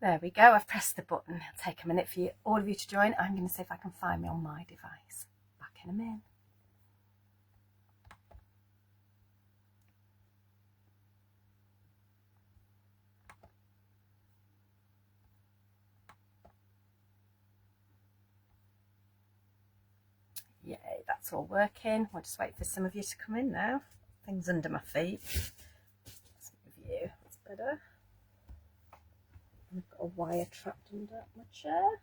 There we go. I've pressed the button. It'll take a minute for all of you to join. I'm going to see if I can find me on my device. Back in a minute. Yay, that's all working. We'll just wait for some of you to come in now. Things under my feet. Let's move you. That's better. I've got a wire trapped under my chair.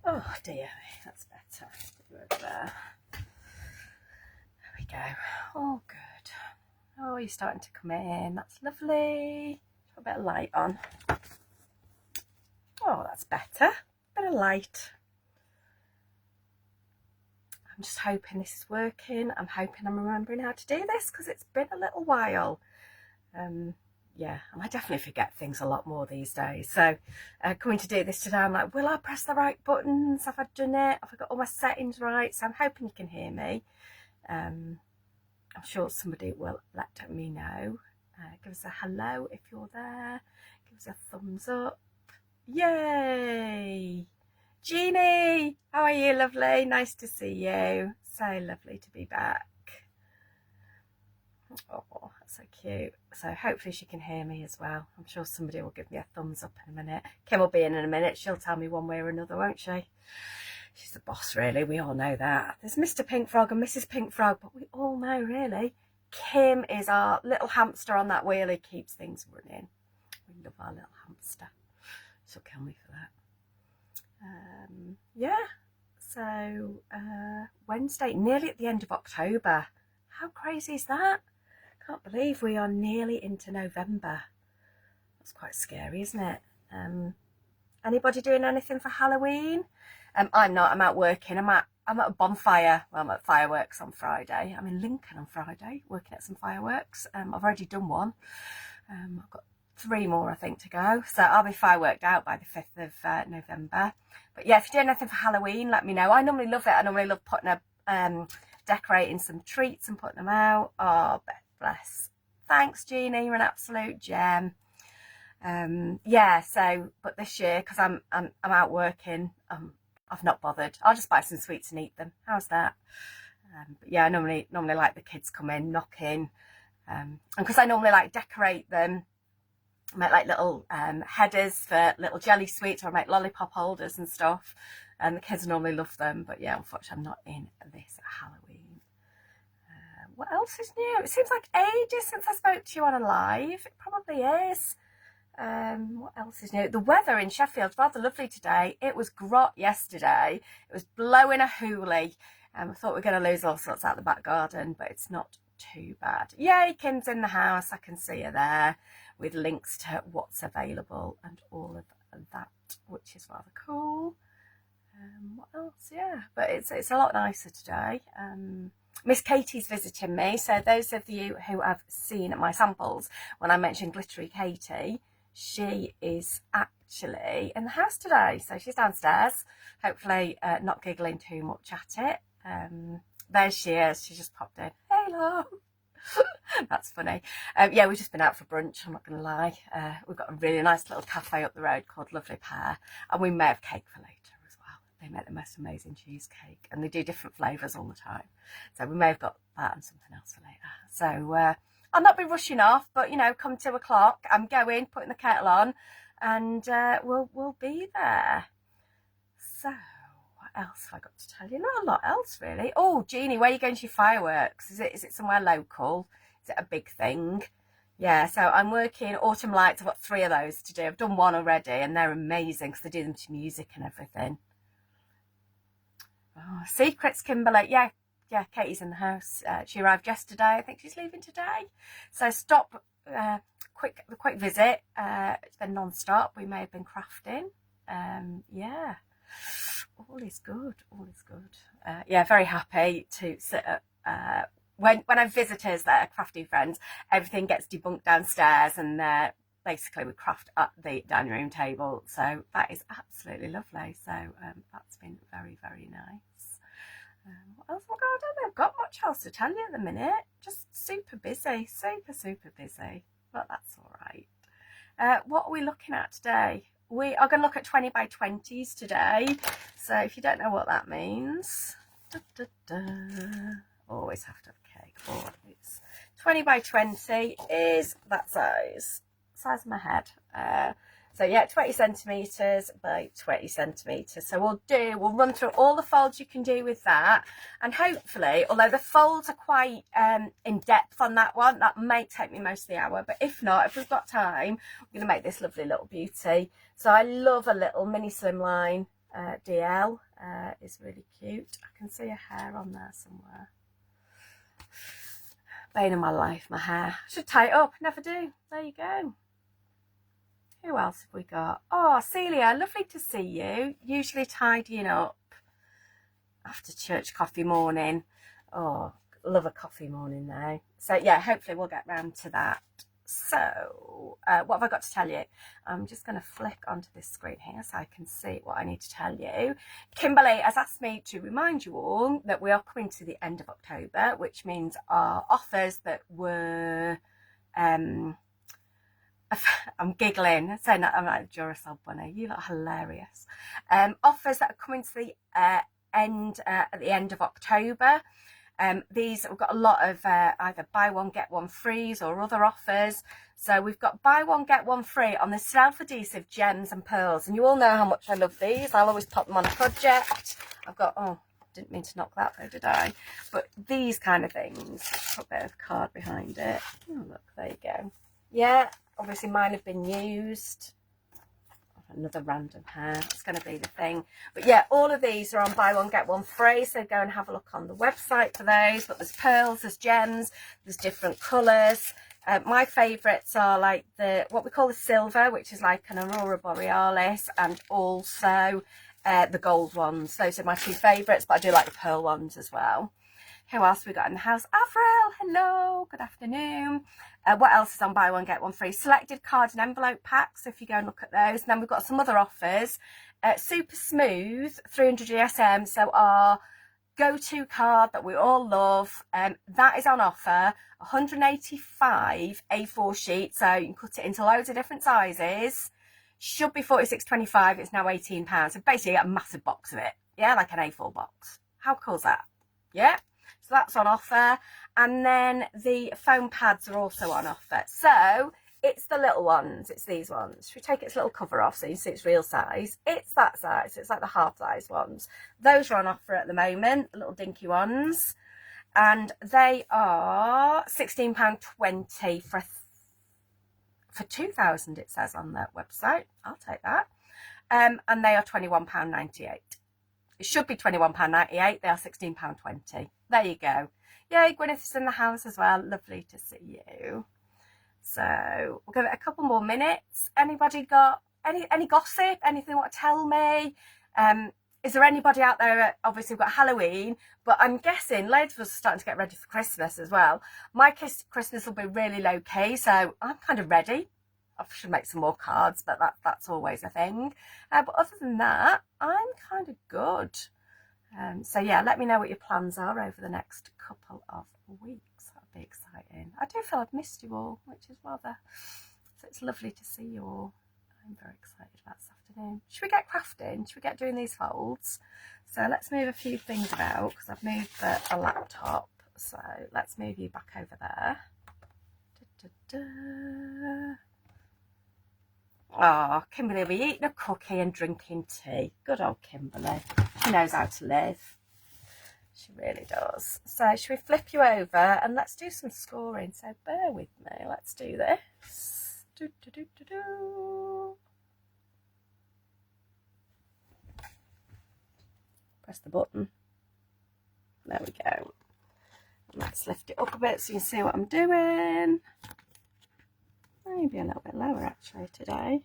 Oh dear, that's better. Put you over there. There we go. Oh, good. Oh, you're starting to come in. That's lovely. Put a bit of light on. Oh, that's better. Bit of light. I'm just hoping this is working. I'm hoping I'm remembering how to do this because it's been a little while. Yeah, and I definitely forget things a lot more these days. So coming to do this today, I'm like, will I press the right buttons? Have I done it? Have I got all my settings right? So I'm hoping you can hear me. I'm sure somebody will let me know. Give us a hello if you're there. Give us a thumbs up. Yay! Jeannie, how are you, lovely? Nice to see you. So lovely to be back. Oh, that's so cute. So hopefully she can hear me as well. I'm sure somebody will give me a thumbs up in a minute. Kim will be in a minute. She'll tell me one way or another, won't she? She's the boss, really. We all know that. There's Mr. Pink Frog and Mrs. Pink Frog, but we all know, really, Kim is our little hamster on that wheel who keeps things running. We love our little hamster. She'll kill me for that. Yeah, so Wednesday, nearly at the end of October. How crazy is that? Can't believe we are nearly into November. That's quite scary, isn't it? Anybody doing anything for Halloween? I'm not. I'm out working. I'm at a bonfire. Well, I'm at fireworks on Friday. I'm in Lincoln on Friday working at some fireworks. I've already done one. I've got 3 more, I think, to go. So I'll be fireworked out by the 5th of November. But yeah, if you're doing anything for Halloween, let me know. I normally love it. I normally love putting decorating some treats and putting them out. Oh, bless. Thanks, Jeannie. You're an absolute gem. Yeah, so, but this year, because I'm out working, I've not bothered. I'll just buy some sweets and eat them. How's that? But yeah, I normally like the kids come in, knock in. And because I normally like decorate them, I make like little headers for little jelly sweets, or I make lollipop holders and stuff. And the kids normally love them. But yeah, unfortunately, I'm not in this Halloween. What else is new? It seems like ages since I spoke to you on a live. It probably is. What else is new? The weather in Sheffield is rather lovely today. It was grot yesterday. It was blowing a hoolie. I thought we were going to lose all sorts out the back garden, but it's not too bad. Yay, Kim's in the house. I can see her there with links to what's available and all of that, which is rather cool. What else? Yeah, but it's a lot nicer today. Miss Katie's visiting me, so those of you who have seen my samples when I mentioned Glittery Katie, she is actually in the house today, so she's downstairs, hopefully not giggling too much at it. There she is. She just popped in. Hello. That's funny. Yeah, we've just been out for brunch, I'm not going to lie. We've got a really nice little cafe up the road called Lovely Pear, and we may have cake for later as well. They make the most amazing cheesecake, and they do different flavours all the time. So we may have got that and something else for later. So I'll not be rushing off, but, you know, come 2 o'clock, I'm going, putting the kettle on, and we'll be there. So what else have I got to tell you? Not a lot else, really. Oh, Jeannie, where are you going to your fireworks? Is it somewhere local? Is it a big thing? Yeah, so I'm working autumn lights. I've got 3 of those to do. I've done 1 already, and they're amazing because they do them to music and everything. Oh, secrets, Kimberly. Yeah, Katie's in the house. She arrived yesterday. I think she's leaving today. So stop, quick visit. It's been non-stop. We may have been crafting. Yeah. All is good. Yeah, very happy to sit at, when I have visitors that are crafty friends, everything gets debunked downstairs, and basically we craft at the dining room table. So that is absolutely lovely. So that's been very, very nice. What else have I got? I don't think I've got much else to tell you at the minute. Just super busy, super busy. But that's all right. What are we looking at today? we are going to look at 20 by 20s today. So if you don't know what that means, always have to have cake. Always. 20 by 20 is that size of my head. So yeah, 20 centimetres by 20 centimetres. So we'll run through all the folds you can do with that. And hopefully, although the folds are quite in depth on that one, that may take me most of the hour. But if not, if we've got time, we're going to make this lovely little beauty. So I love a little mini slimline DL. It's really cute. I can see a hair on there somewhere. Bane of my life, my hair. I should tie it up, never do. There you go. Who else have we got? Oh, Celia, lovely to see you. Usually tidying up after church coffee morning. Oh, love a coffee morning now. So yeah, hopefully we'll get round to that. So what have I got to tell you? I'm just going to flick onto this screen here so I can see what I need to tell you. Kimberly has asked me to remind you all that we are coming to the end of October, which means our offers that were I'm giggling, saying that I'm like Duracell Bunny. You look hilarious. Offers that are coming to the end at the end of October. These, we've got a lot of either buy one get one frees or other offers. So we've got buy one get one free on the self-adhesive gems and pearls, and you all know how much I love these. I'll always pop them on a project. I've got, oh, didn't mean to knock that though, did I? But these kind of things, put a bit of card behind it. Oh look, there you go. Yeah, obviously mine have been used. Another random hair, it's going to be the thing. But yeah, all of these are on buy one get one free, so go and have a look on the website for those. But there's pearls, there's gems, there's different colours. My favourites are like what we call the silver, which is like an aurora borealis, and also the gold ones. Those are my two favourites, but I do like the pearl ones as well. Who else we got in the house? Avril, hello, good afternoon. What else is on buy one get one free? Selected card and envelope packs, if you go and look at those. And then we've got some other offers. Super Smooth 300 GSM, so our go-to card that we all love, that is on offer. 185 A4 sheets, so you can cut it into loads of different sizes. Should be £46.25, it's now £18. So basically you get a massive box of it, yeah, like an A4 box. How cool is that? Yeah. So that's on offer. And then the foam pads are also on offer. So it's the little ones. It's these ones. Should we take its little cover off so you can see its real size? It's that size. It's like the half size ones. Those are on offer at the moment, the little dinky ones. And they are £16.20 for 2,000, it says on their website. I'll take that. And they are £21.98. It should be £21.98. They are £16.20. There you go. Yay, Gwyneth's in the house as well. Lovely to see you. So we'll give it a couple more minutes. Anybody got any gossip? Anything you want to tell me? Is there anybody out there? Obviously, we've got Halloween, but I'm guessing loads of us are starting to get ready for Christmas as well. My Christmas will be really low key, so I'm kind of ready. I should make some more cards, but that's always a thing. But other than that, I'm kind of good. So yeah, let me know what your plans are over the next couple of weeks. That'll be exciting. I do feel I've missed you all, which is rather, so it's lovely to see you all. I'm very excited about this afternoon. Should we get crafting? Should we get doing these folds? So let's move a few things about, because I've moved the laptop. So let's move you back over there. Oh, Kimberly will be eating a cookie and drinking tea. Good old Kimberly. She knows how to live. She really does. So should we flip you over and let's do some scoring? So bear with me. Let's do this. Press the button. There we go. Let's lift it up a bit so you can see what I'm doing. Maybe a little bit lower actually today.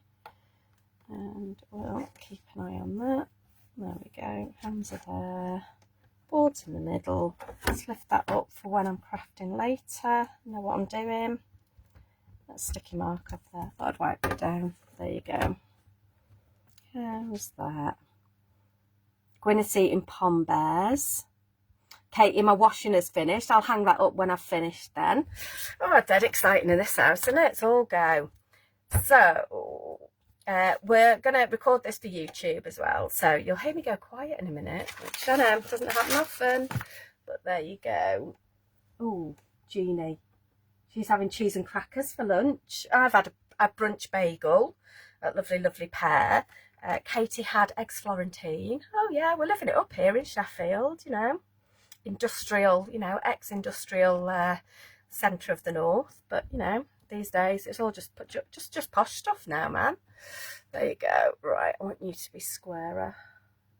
And we'll keep an eye on that. There we go. Hands are there. Boards in the middle. Let's lift that up for when I'm crafting later. Know what I'm doing. That sticky mark up there. Thought I'd wipe it down. There you go. How's that? Gwyneth's eating pom bears. Katie, my washing is finished. I'll hang that up when I've finished then. Oh, dead exciting in this house, isn't it? It's all go. So, we're going to record this for YouTube as well, so you'll hear me go quiet in a minute, which I know doesn't happen often, but there you go. Oh, Jeannie, she's having cheese and crackers for lunch. I've had a brunch bagel, a lovely pear. Katie had eggs Florentine. Oh yeah, we're living it up here in Sheffield, you know, industrial, you know, ex-industrial centre of the north, but you know, these days it's all just posh stuff now, man. There you go. Right, I want you to be squarer.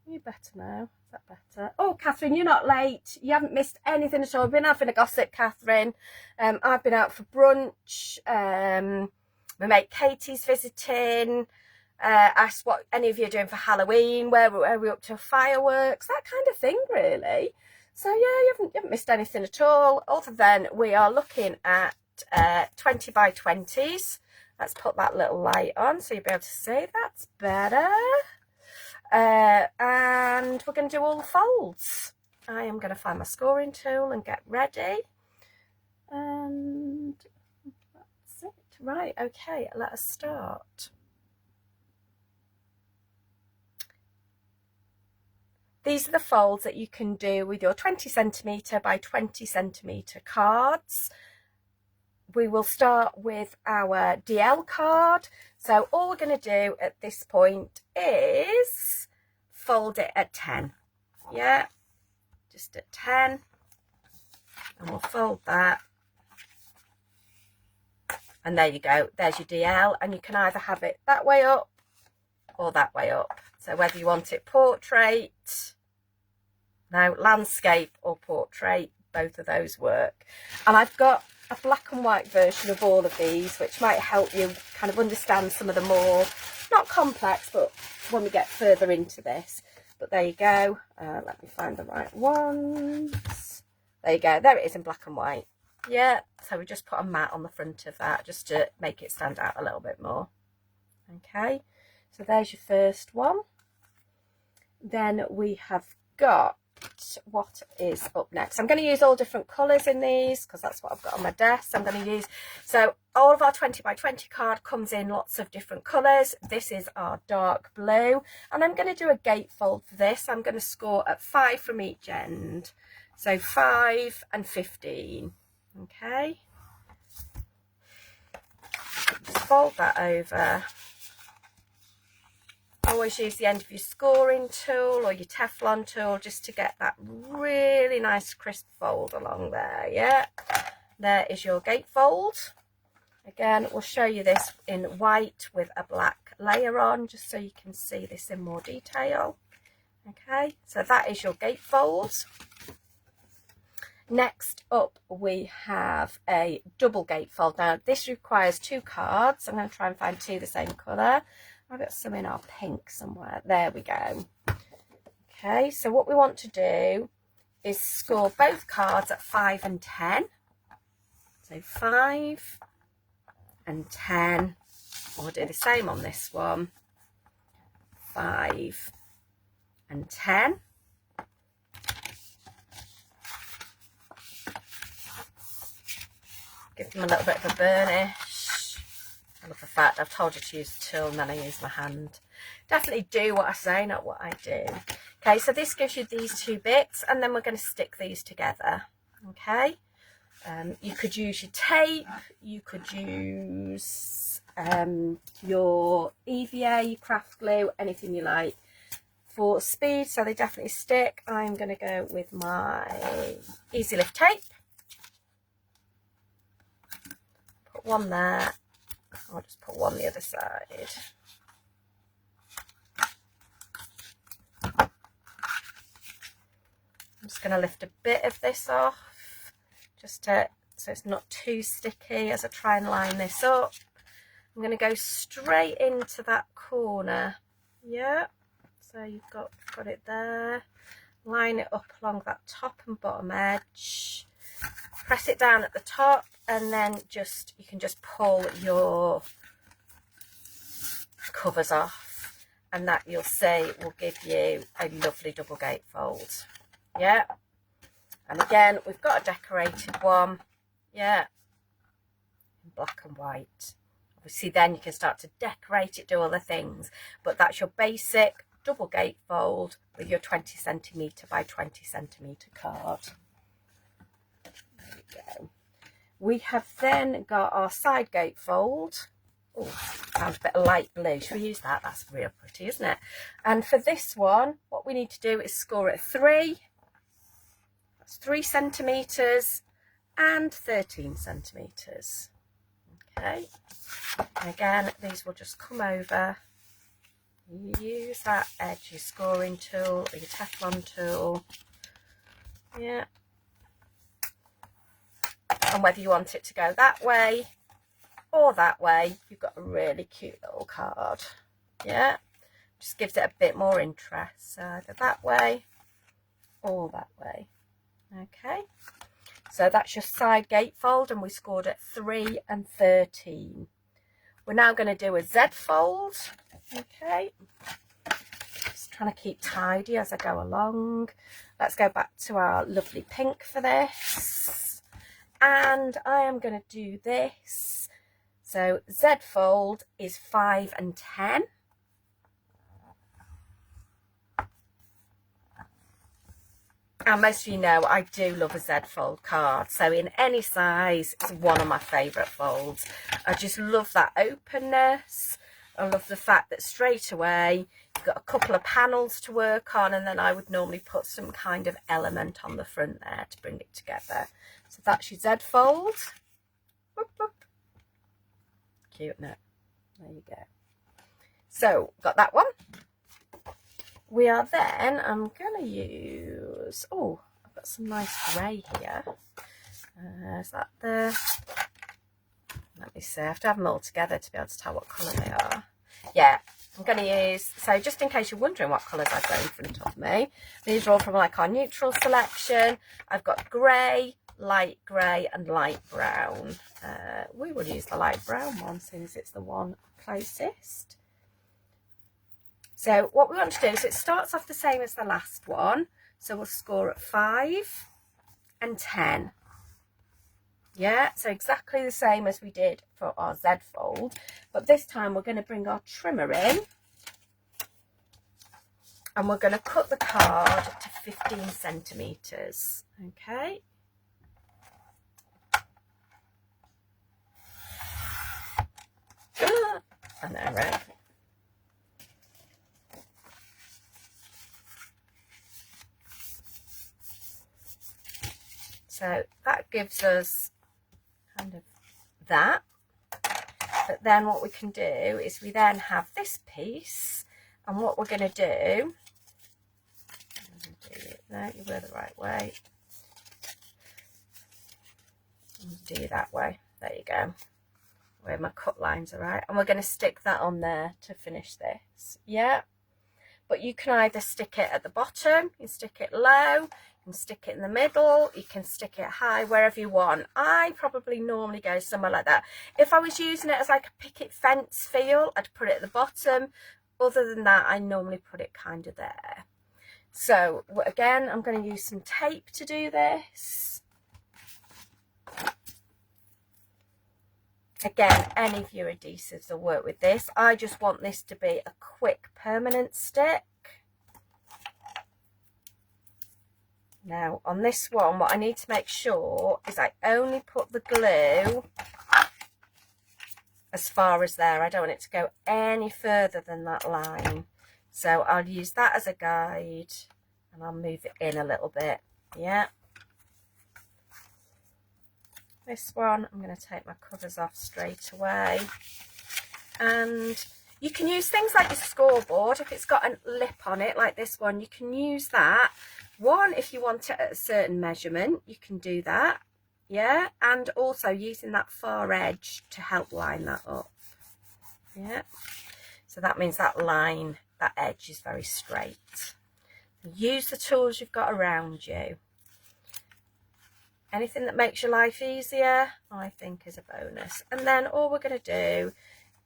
You better now. Is that better? Oh, Catherine, you're not late. You haven't missed anything at all. We've been having a gossip, Catherine. I've been out for brunch. My mate Katie's visiting. Asked what any of you are doing for Halloween. Where are we up to? Fireworks, that kind of thing, really. So yeah, you haven't missed anything at all, other than we are looking at 20 by 20s. Let's put that little light on so you'll be able to see. That's better. And we're going to do all the folds. I am going to find my scoring tool and get ready. And that's it. Right, okay, let us start. These are the folds that you can do with your 20 centimetre by 20 centimetre cards. We will start with our DL card. So all we're going to do at this point is fold it at 10. Yeah, just at 10. And we'll fold that. And there you go. There's your DL. And you can either have it that way up or that way up. So whether you want it portrait, no, landscape or portrait, both of those work. And I've got a black and white version of all of these, which might help you kind of understand some of the more, not complex, but when we get further into this. But there you go. Let me find the right ones. There you go. There it is in black and white. Yeah, so we just put a mat on the front of that just to make it stand out a little bit more. Okay, so there's your first one. Then we have got what is up next. I'm going to use all different colours in these because that's what I've got on my desk. I'm going to use, so all of our 20 by 20 card comes in lots of different colours. This is our dark blue, and I'm going to do a gatefold for this. I'm going to score at 5 from each end, so 5 and 15. Okay, just fold that over. Always use the end of your scoring tool or your Teflon tool just to get that really nice crisp fold along there. Yeah, there is your gatefold. Again, we'll show you this in white with a black layer on just so you can see this in more detail. Okay, so that is your gatefold. Next up we have a double gatefold. Now this requires 2 cards. I'm going to try and find 2 the same colour. I've got some in our pink somewhere. There we go. Okay, so what we want to do is score both cards at 5 and 10. So 5 and 10. We'll do the same on this one. 5 and 10. Give them a little bit of a burnish. I love the fact I've told you to use the tool and then I use my hand. Definitely do what I say, not what I do. Okay, so this gives you these 2 bits, and then we're going to stick these together. Okay, you could use your tape, you could use your EVA, your craft glue, anything you like. For speed, so they definitely stick, I'm going to go with my Easy Lift tape. Put one there. I'll just put one the other side. I'm just going to lift a bit of this off, just to, so it's not too sticky as I try and line this up. I'm going to go straight into that corner. Yeah, so you've got it there. Line it up along that top and bottom edge. Press it down at the top, and then you can just pull your covers off, and that you'll see will give you a lovely double gatefold. Yeah, and again we've got a decorated one. Yeah, in black and white. Obviously then you can start to decorate it, do other things, but that's your basic double gatefold with your 20 centimetre by 20 centimetre card. There we go. We have then got our side gatefold. Oh, found a bit of light blue. Should we use that? That's real pretty, isn't it? And for this one, what we need to do is score at 3. That's 3 centimetres and 13 centimetres. Okay. And again, these will just come over. Use that edge, your scoring tool or your Teflon tool. Yeah. And whether you want it to go that way or that way, you've got a really cute little card. Yeah. Just gives it a bit more interest. So either that way or that way. Okay. So that's your side gatefold, and we scored at 3 and 13. We're now going to do a Z fold. Okay. Just trying to keep tidy as I go along. Let's go back to our lovely pink for this. And I am going to do this. So Z fold is 5 and 10. And most of you know I do love a Z fold card, so in any size it's one of my favourite folds. I just love that openness. I love the fact that straight away you've got a couple of panels to work on, and then I would normally put some kind of element on the front there to bring it together. So that's your Z fold. Whoop, whoop. Cute, isn't it? There you go. So got that one. We are then, I'm going to use, oh, I've got some nice grey here. Is that the, let me see, I have to have them all together to be able to tell what colour they are. Yeah, I'm going to use, so just in case you're wondering what colours I've got in front of me, these are all from like our neutral selection. I've got grey, light grey and light brown. We will use the light brown one since it's the one closest. So what we want to do is it starts off the same as the last one. So we'll score at 5 and 10. Yeah, so exactly the same as we did for our Z fold. But this time we're going to bring our trimmer in. And we're going to cut the card to 15 centimetres. Okay. I know, right? So that gives us kind of that. But then what we can do is we then have this piece, and what we're going to do, no, you were the right way. Do you that way. There you go. Where my cut lines are right. And we're going to stick that on there to finish this. Yeah. But you can either stick it at the bottom, you can stick it low, you can stick it in the middle, you can stick it high, wherever you want. I probably normally go somewhere like that. If I was using it as like a picket fence feel, I'd put it at the bottom. Other than that, I normally put it kind of there. So again, I'm going to use some tape to do this. Again, any of your adhesives will work with this. I just want this to be a quick permanent stick. Now on this one, what I need to make sure is I only put the glue as far as there. I don't want it to go any further than that line. So I'll use that as a guide, and I'll move it in a little bit. Yeah. This one, I'm going to take my covers off straight away. And you can use things like your scoreboard. If it's got a lip on it, like this one, you can use that. One, if you want it at a certain measurement, you can do that. Yeah, and also using that far edge to help line that up. Yeah, so that means that line, that edge is very straight. Use the tools you've got around you. Anything that makes your life easier, I think, is a bonus. And then all we're going to do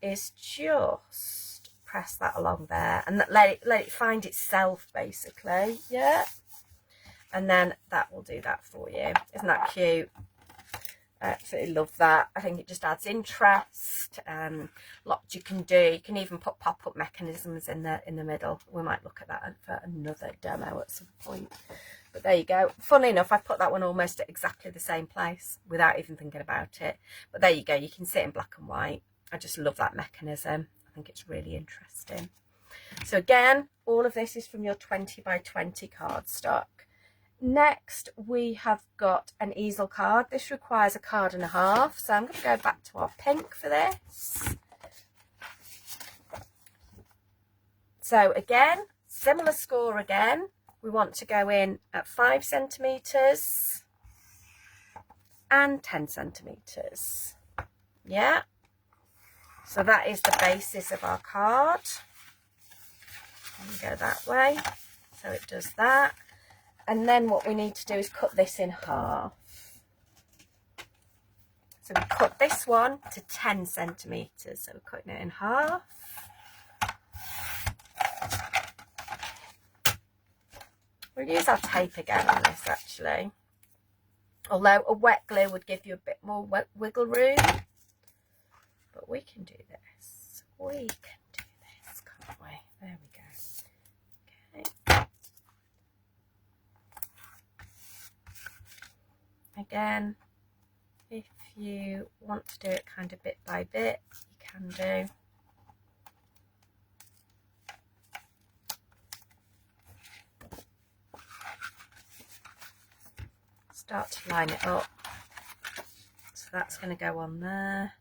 is just press that along there and let it find itself, basically. Yeah. And then that will do that for you. Isn't that cute? I absolutely love that. I think it just adds interest. Lots you can do. You can even put pop-up mechanisms in the middle. We might look at that for another demo at some point. But there you go. Funnily enough, I've put that one almost at exactly the same place without even thinking about it. But there you go. You can see it in black and white. I just love that mechanism. I think it's really interesting. So again, all of this is from your 20 by 20 cardstock. Next, we have got an easel card. This requires a card and a half. So I'm going to go back to our pink for this. So again, similar score again. We want to go in at 5 centimetres and 10 centimetres. Yeah. So that is the basis of our card. And go that way. So it does that. And then what we need to do is cut this in half. So we cut this one to 10 centimetres. So we're cutting it in half. We'll use our tape again on this actually. Although a wet glue would give you a bit more wiggle room. But we can do this. We can do this, can't we? There we go. Okay. Again, if you want to do it kind of bit by bit, you can do. Start to line it up. So that's going to go on there.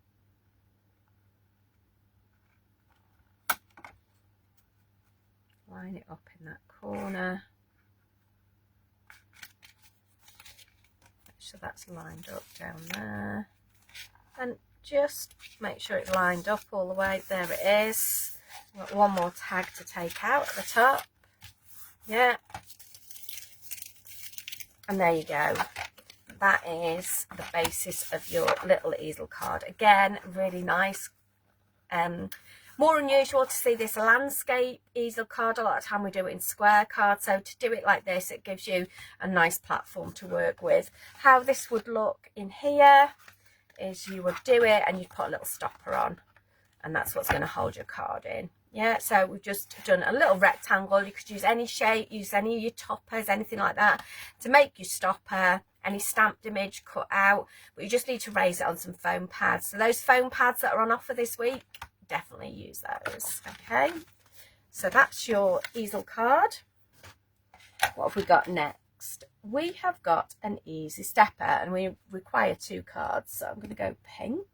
Line it up in that corner. So that's lined up down there. And just make sure it's lined up all the way. There it is. We've got one more tag to take out at the top. Yeah. And there you go. That is the basis of your little easel card. Again, really nice. More unusual to see this landscape easel card. A lot of time we do it in square cards. So to do it like this, it gives you a nice platform to work with. How this would look in here is you would do it and you'd put a little stopper on. And that's what's going to hold your card in. Yeah, so we've just done a little rectangle. You could use any shape, use any of your toppers, anything like that to make your stopper. Any stamped image cut out. But you just need to raise it on some foam pads. So those foam pads that are on offer this week, definitely use those. Okay, so that's your easel card. What have we got next? We have got an easy stepper and we require 2 cards. So I'm going to go pink.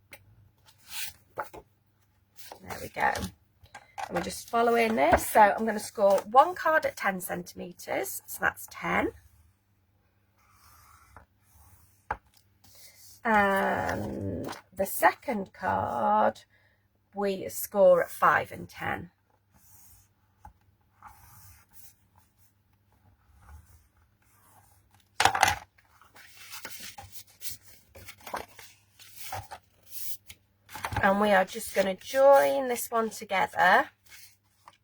There we go. And we're just following this. So I'm going to score 1 card at 10 centimetres. So that's 10. And the second card we score at 5 and 10. And we are just going to join this one together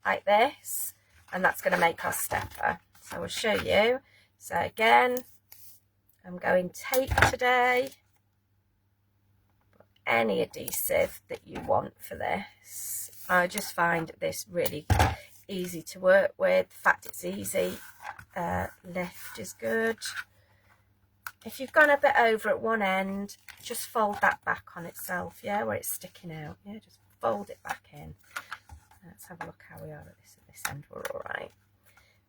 like this, and that's going to make our stepper. So I'll show you. So again, I'm going tape today. Any adhesive that you want for this. I just find this really easy to work with. The fact it's easy, lift is good. If you've gone a bit over at one end, just fold that back on itself, yeah, where it's sticking out. Yeah, just fold it back in. Let's have a look how we are at this end. We're all right.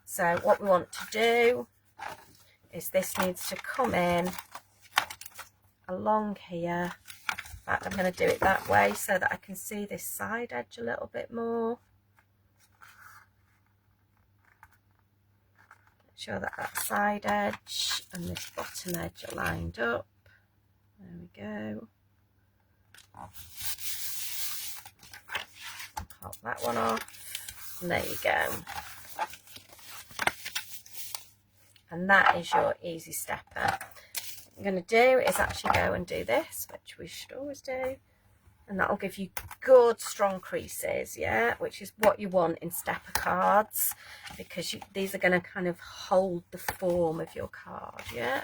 So what we want to do is this needs to come in along here. I'm going to do it that way so that I can see this side edge a little bit more. Make sure that that side edge and this bottom edge are lined up. There we go. Pop that one off. And there you go. And that is your easy stepper. I'm going to do is actually go and do this, which we should always do, and that will give you good strong creases, yeah, which is what you want in stepper cards, because these are going to kind of hold the form of your card, yeah.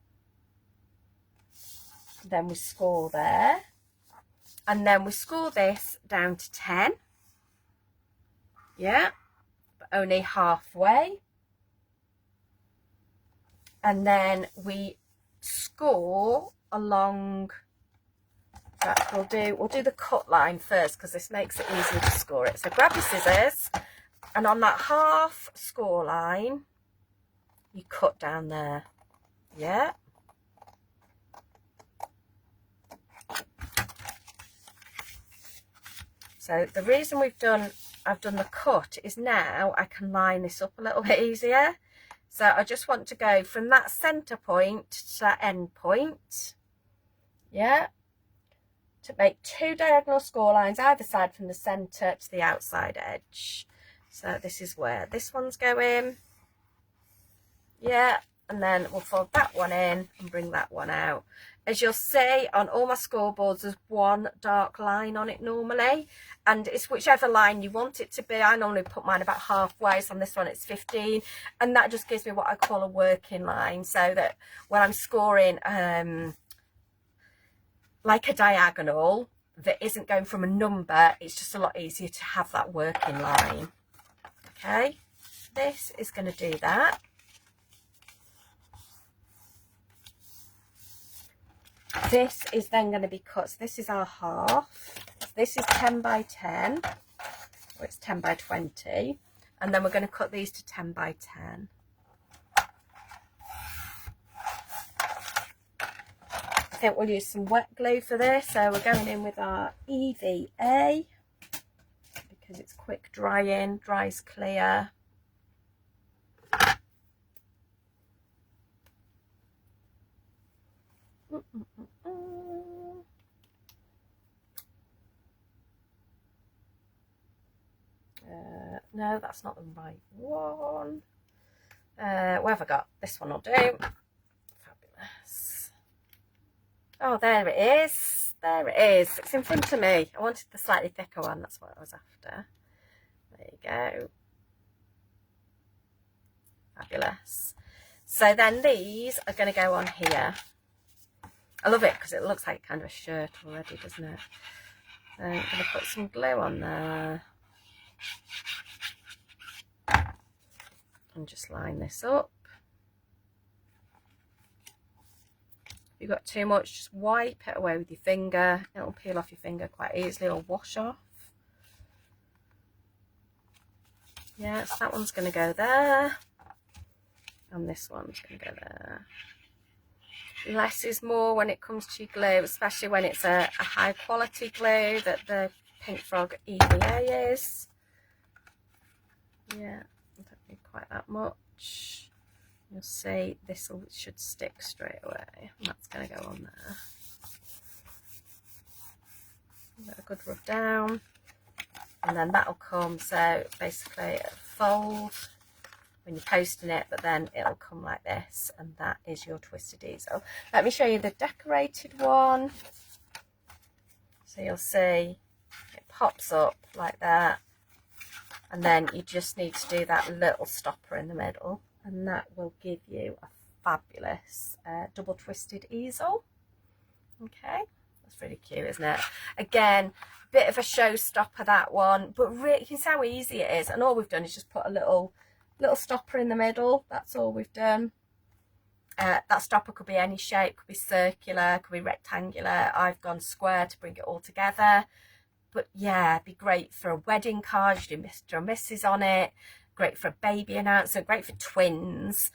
then we score there, and then we score this down to 10, yeah, but only halfway, and then we score along. We'll do the cut line first because this makes it easier to score it. So grab your scissors, and on that half score line you cut down there, yeah. So the reason I've done the cut is now I can line this up a little bit easier. So I just want to go from that center point to that end point, yeah, to make 2 diagonal score lines either side from the center to the outside edge. So this is where this one's going, yeah, and then we'll fold that one in and bring that one out. As you'll see on all my scoreboards, there's one dark line on it normally, and it's whichever line you want it to be. I normally put mine about halfway, so on this one it's 15, and that just gives me what I call a working line, so that when I'm scoring like a diagonal that isn't going from a number, it's just a lot easier to have that working line. Okay, this is going to do that. This is then going to be cut. So this is our half. This is 10 by 10, or it's 10 by 20, and then we're going to cut these to 10 by 10. I think we'll use some wet glue for this, so we're going in with our EVA because it's quick drying, dries clear. No, that's not the right one. What have I got? This one will do. Fabulous. Oh, there it is. There it is. It's in front of me. I wanted the slightly thicker one. That's what I was after. There you go. Fabulous. So then these are going to go on here. I love it because it looks like kind of a shirt already, doesn't it? So I'm going to put some glue on there. And just line this up. If you've got too much, just wipe it away with your finger. It'll peel off your finger quite easily or wash off. Yeah, so that one's going to go there. And this one's going to go there. Less is more when it comes to glue, especially when it's a high quality glue that the Pink Frog EVA is. Yeah, I don't need quite that much. You'll see this should stick straight away, and that's going to go on there. Give it a good rub down, and then that'll come. So basically, fold when you're posting it, but then it'll come like this, and that is your twisted easel. Let me show you the decorated one. So you'll see it pops up like that, and then you just need to do that little stopper in the middle, and that will give you a fabulous double twisted easel. Okay, that's really cute, isn't it? Again, bit of a showstopper, that one, but really, you can see how easy it is, and all we've done is just put a little stopper in the middle. That's all we've done. That stopper could be any shape, could be circular, could be rectangular. I've gone square to bring it all together. But yeah, it'd be great for a wedding card. You do Mr. or Mrs. on it. Great for a baby announcement. Great for twins,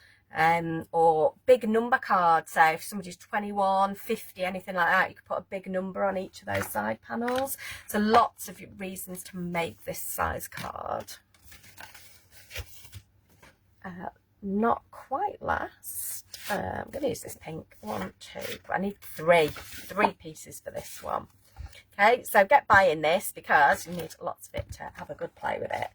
or big number cards. So if somebody's 21, 50, anything like that, you could put a big number on each of those side panels. So lots of reasons to make this size card. Not quite last. I'm going to use this pink. 1, 2, I need three pieces for this one. Okay, so get buying this because you need lots of it to have a good play with it.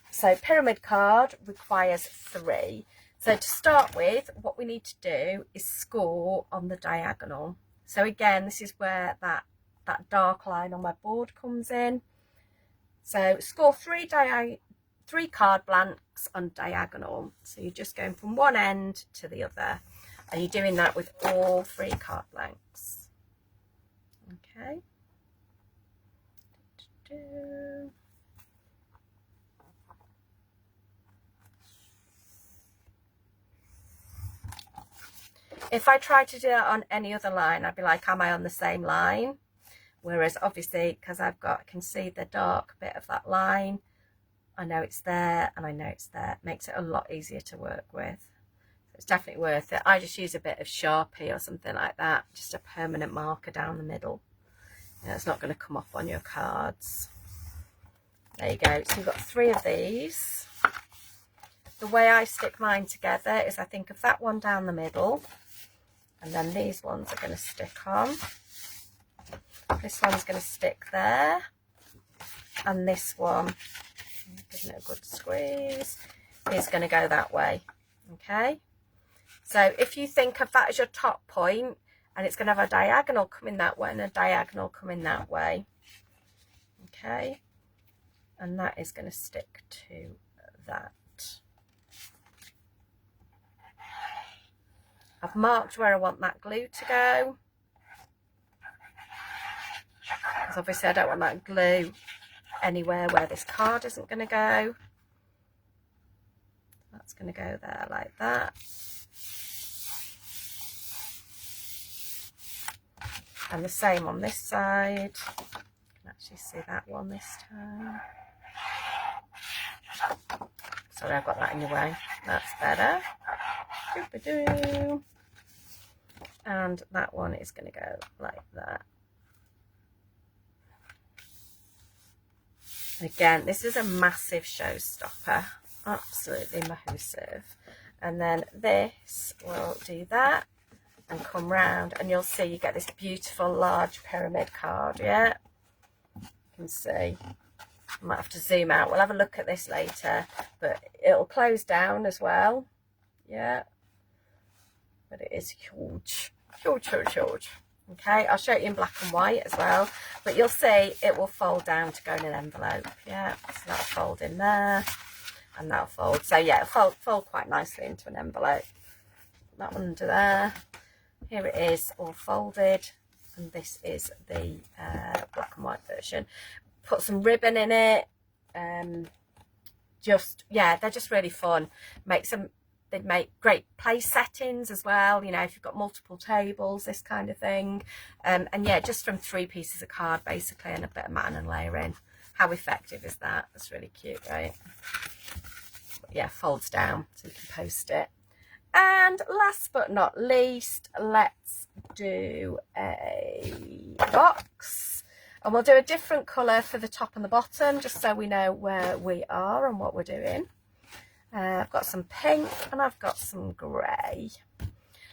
So pyramid card requires 3. So to start with, what we need to do is score on the diagonal. So again, this is where that dark line on my board comes in. So score 3 card blanks on diagonal. So you're just going from one end to the other. And you're doing that with all 3 card blanks. Okay. If I try to do it on any other line, I'd be like, am I on the same line? Whereas obviously, because I can see the dark bit of that line, I know it's there and I know it's there. It makes it a lot easier to work with. So it's definitely worth it. I just use a bit of Sharpie or something like that, just a permanent marker down the middle. It's not going to come off on your cards. There you go. So you've got 3 of these. The way I stick mine together is I think of that one down the middle, and then these ones are going to stick on. This one's going to stick there, and this one, giving it a good squeeze, is going to go that way. Okay, so if you think of that as your top point, and it's going to have a diagonal coming that way and a diagonal coming that way. Okay, and that is going to stick to that. I've marked where I want that glue to go, because obviously I don't want that glue anywhere where this card isn't going to go. That's going to go there like that. And the same on this side. You can actually see that one this time. Sorry, I've got that in the way. That's better. Doo-ba-doo. And that one is going to go like that. Again, this is a massive showstopper, absolutely massive. And then this will do that and come round, and you'll see you get this beautiful large pyramid card. Yeah, you can see. I might have to zoom out. We'll have a look at this later, but it'll close down as well. Yeah, but it is huge, huge, huge, huge. Okay, I'll show it you in black and white as well, but you'll see it will fold down to go in an envelope. Yeah, so that'll fold in there, and that'll fold. So yeah, it'll fold quite nicely into an envelope. That one under there. Here it is, all folded, and this is the black and white version. Put some ribbon in it. Yeah, they're just really fun. They make great place settings as well, you know, if you've got multiple tables, this kind of thing. And yeah, just from 3 pieces of card basically, and a bit of mat and layering. How effective is that? That's really cute, right? But yeah, folds down so you can post it. And last but not least, let's do a box. And we'll do a different colour for the top and the bottom, just so we know where we are and what we're doing. I've got some pink and I've got some grey.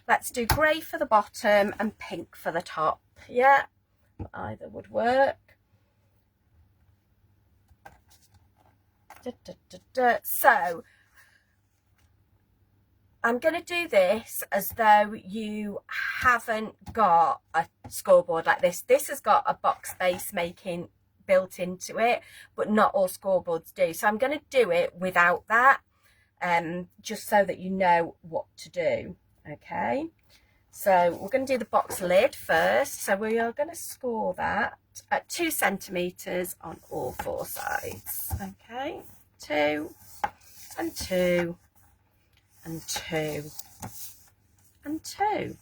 Let's do grey for the bottom and pink for the top. Yeah, either would work. So I'm going to do this as though you haven't got a scoreboard like this. This has got a box base making built into it, but not all scoreboards do. So I'm going to do it without that. Just so that you know what to do. Okay, so we're going to do the box lid first. So we are going to score that at 2 centimeters on all 4 sides. Okay, 2 and 2 and 2 and 2,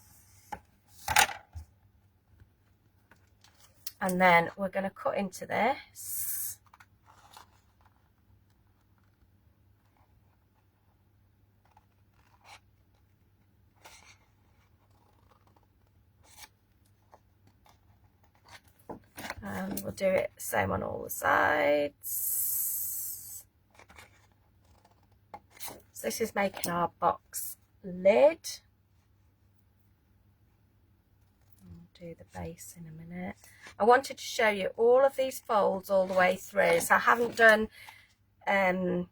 and then we're going to cut into this. And we'll do it same on all the sides. So this is making our box lid. I'll do the base in a minute. I wanted to show you all of these folds all the way through. So I haven't done, I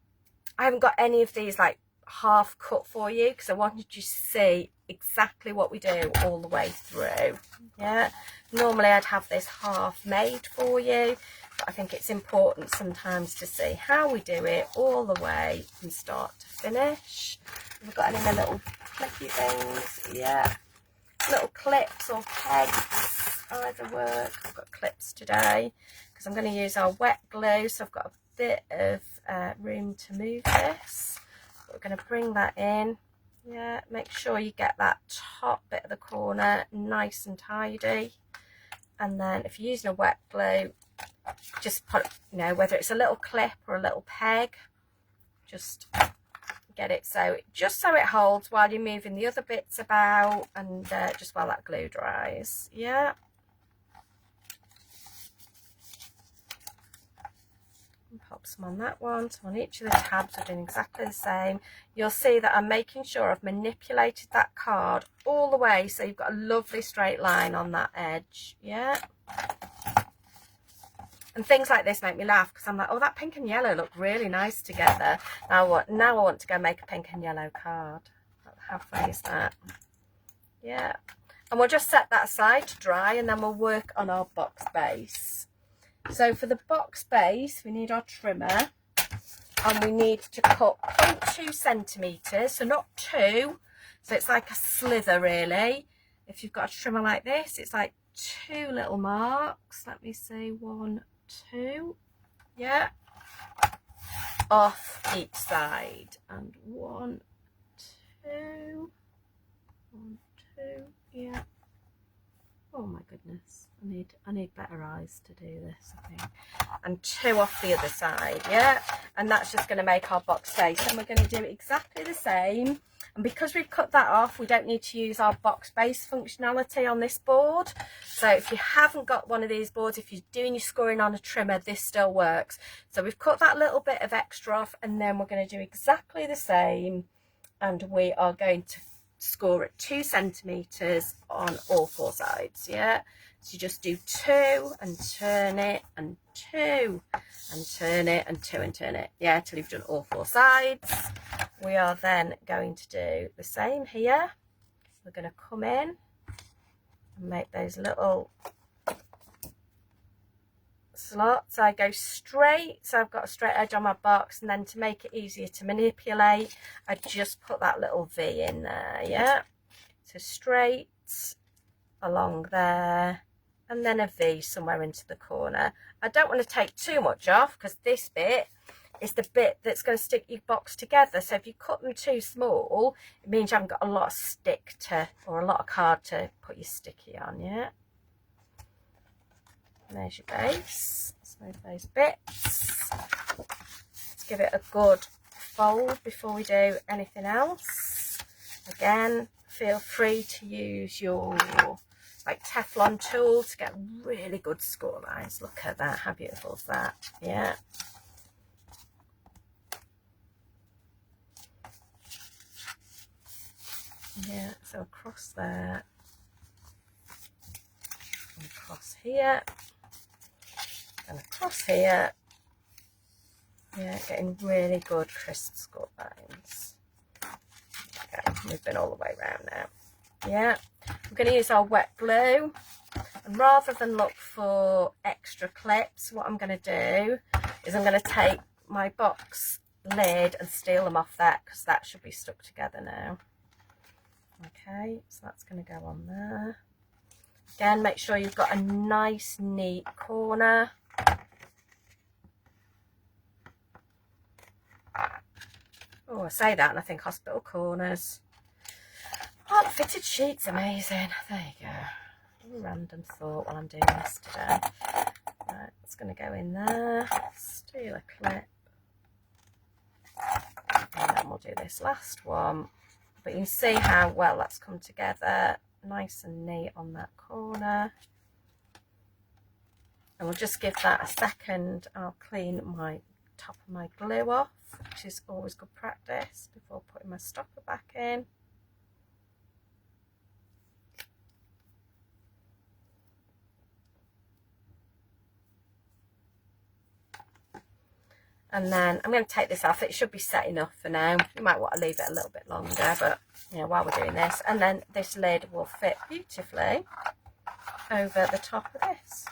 haven't got any of these like half cut for you, because I wanted you to see exactly what we do all the way through. Yeah, normally I'd have this half made for you, but I think it's important sometimes to see how we do it all the way from start to finish. We've got any little clicky things. Yeah, little clips or pegs either work. I've got clips today because I'm going to use our wet glue, so I've got a bit of room to move this. We're going to bring that in. Yeah, make sure you get that top bit of the corner nice and tidy. And then if you're using a wet glue, just put, you know, whether it's a little clip or a little peg, just get it so it holds while you're moving the other bits about, and just while that glue dries. Yeah. Pop some on that one. So on each of the tabs we're doing exactly the same. You'll see that I'm making sure I've manipulated that card all the way so you've got a lovely straight line on that edge. Yeah. And things like this make me laugh because I'm like, oh, that pink and yellow look really nice together. Now I want to go make a pink and yellow card. How funny is that? Yeah. And we'll just set that aside to dry, and then we'll work on our box base. So for the box base, we need our trimmer, and we need to cut 0.2 centimetres, so not 2, so it's like a slither really. If you've got a trimmer like this, it's like 2 little marks. Let me see, 1, 2, yeah, off each side, and 1, 2, 1, 2, yeah. Oh my goodness, I need better eyes to do this, I think. And 2 off the other side, yeah. And that's just going to make our box base. And we're going to do exactly the same. And because we've cut that off, we don't need to use our box base functionality on this board. So if you haven't got one of these boards, if you're doing your scoring on a trimmer, this still works. So we've cut that little bit of extra off, and then we're going to do exactly the same. And we are going to score at 2 centimetres on all 4 sides. Yeah, so you just do 2 and turn it, and 2 and turn it, and 2 and turn it, yeah, till you've done all 4 sides. We are then going to do the same here. We're going to come in and make those little slots. I go straight, so I've got a straight edge on my box, and then to make it easier to manipulate, I just put that little V in there. Yeah, so straight along there, and then a V somewhere into the corner. I don't want to take too much off because this bit is the bit that's going to stick your box together. So if you cut them too small, it means you haven't got a lot of stick to, or a lot of card to put your sticky on. Yeah. There's your base. Smooth those bits. Let's give it a good fold before we do anything else. Again, feel free to use your like Teflon tool to get really good score lines. Look at that, how beautiful is that? Yeah. Yeah, so across there, and across here, and across here. Yeah, getting really good crisp score lines. Okay, we've been all the way around now. Yeah, we're going to use our wet glue, and rather than look for extra clips, what I'm going to do is I'm going to take my box lid and steal them off that, because that should be stuck together now. Okay, so that's going to go on there. Again, make sure you've got a nice neat corner. Oh, I say that and I think hospital corners. Oh, the fitted sheet's amazing. There you go. A random thought while I'm doing this today. Right, it's going to go in there. Steal a clip. And then we'll do this last one. But you can see how well that's come together. Nice and neat on that corner. And we'll just give that a second. I'll clean my top of my glue off, which is always good practice before putting my stopper back in. And then I'm going to take this off. It should be set enough for now. You might want to leave it a little bit longer, but you know, while we're doing this, and then this lid will fit beautifully over the top of this.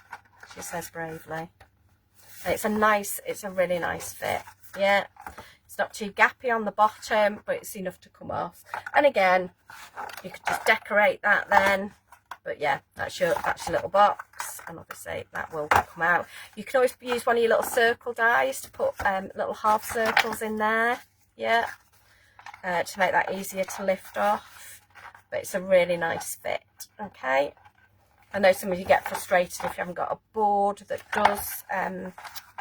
She says bravely. And it's a really nice fit. Yeah. It's not too gappy on the bottom, but it's enough to come off. And again, you could just decorate that then. But yeah, that's your little box, and obviously that will come out. You can always use one of your little circle dies to put little half circles in there, yeah, to make that easier to lift off. But it's a really nice fit, okay. I know some of you get frustrated if you haven't got a board that does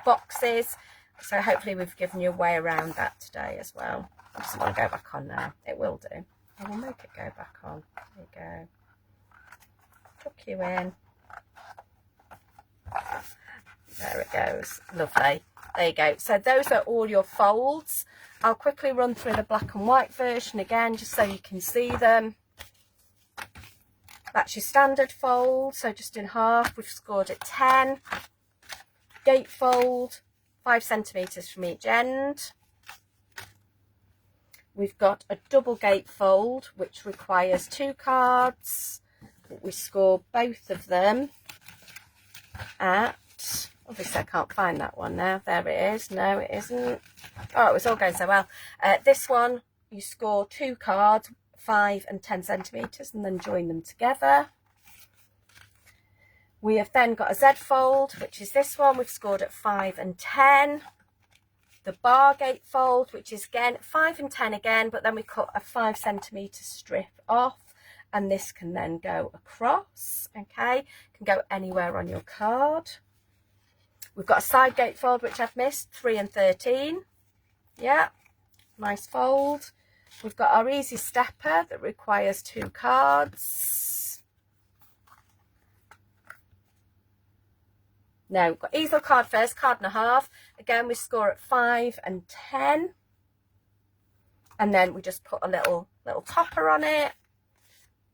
boxes, so hopefully we've given you a way around that today as well. I just want to go back on now. It will do. I will make it go back on. There you go. Tuck you in. There it goes. Lovely. There you go. So those are all your folds. I'll quickly run through the black and white version again, just so you can see them. That's your standard fold, so just in half. We've scored at 10. Gatefold, 5 centimetres from each end. We've got a double gatefold, which requires 2 cards. We score both of them at, obviously I can't find that one now. There it is. No, it isn't. Oh, it was all going so well. This one, you score 2 cards, 5 and 10 centimetres, and then join them together. We have then got a Z fold, which is this one. We've scored at 5 and 10. The bar gate fold, which is again 5 and 10 again, but then we cut a 5 centimetre strip off, and this can then go across, okay, can go anywhere on your card. We've got a side gate fold, which I've missed, 3 and 13, yeah, nice fold. We've got our easy stepper that requires 2 cards. No, we've got easel card first, card and a half. Again, we score at 5 and 10. And then we just put a little topper on it.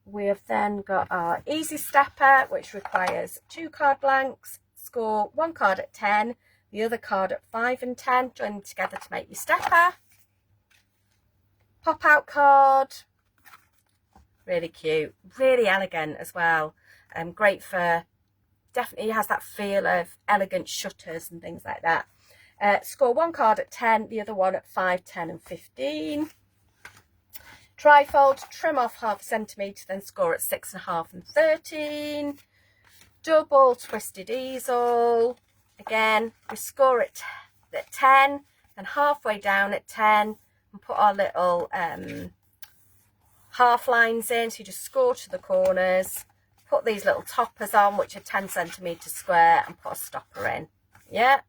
We have then got our easy stepper, which requires 2 card blanks. Score 1 card at 10, the other card at 5 and 10. Join them together to make your stepper. Pop out card. Really cute, really elegant as well. Great for, definitely has that feel of elegant shutters and things like that. Score 1 card at 10, the other one at 5, 10 and 15. Trifold, trim off 0.5 centimetre, then score at 6.5 and 13. Double twisted easel. Again, we score at 10, and halfway down at 10, and put our little half lines in. So you just score to the corners, put these little toppers on, which are 10 centimetres square, and put a stopper in. Yeah,